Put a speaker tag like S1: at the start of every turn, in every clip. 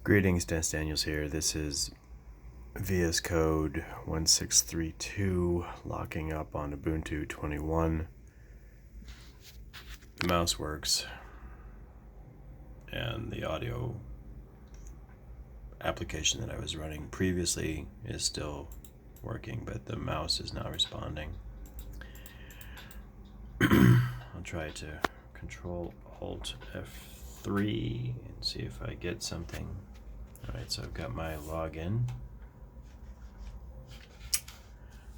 S1: Greetings, Dennis Daniels here. This is VS Code 1632 locking up on Ubuntu 21. The mouse works and the audio application that I was running previously is still working, but the mouse is not responding. I'll try to Control Alt F3 and see if I get something. Alright, so I've got my login.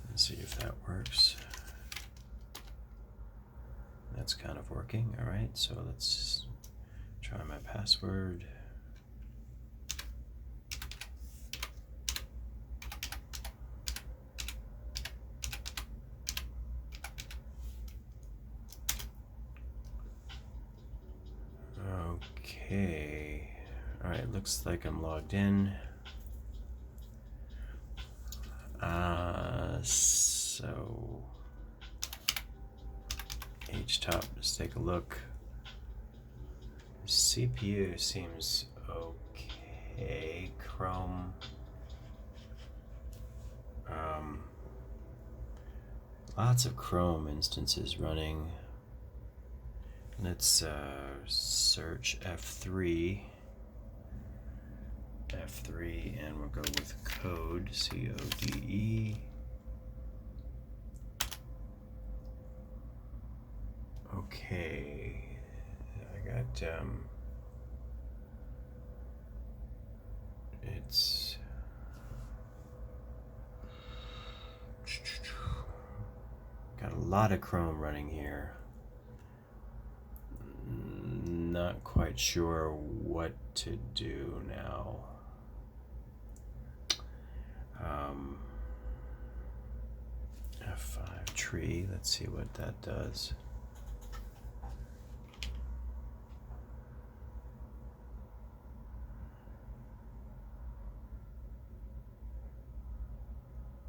S1: Let's see if that works. That's kind of working. Alright, so let's try my password. Okay. Alright, looks like I'm logged in. So HTOP, let's take a look. CPU seems okay. Chrome. Lots of Chrome instances running. Let's search F3, and we'll go with code, C-O-D-E. Okay, I got, it's, got a lot of Chrome running here. Not quite sure what to do now. F5 tree, let's see what that does.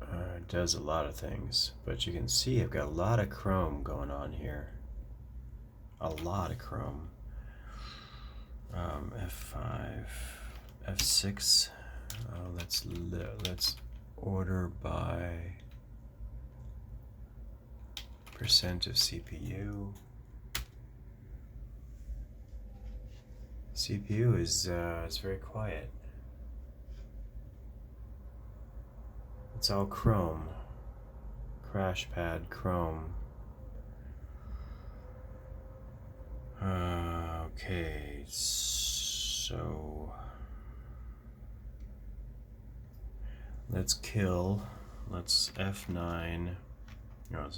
S1: It does a lot of things, but you can see I've got a lot of Chrome going on here. A lot of Chrome. F5, F6. Let's order by percent of CPU. CPU is very quiet. It's all Chrome. Crashpad Chrome. Okay, so let's F9. No,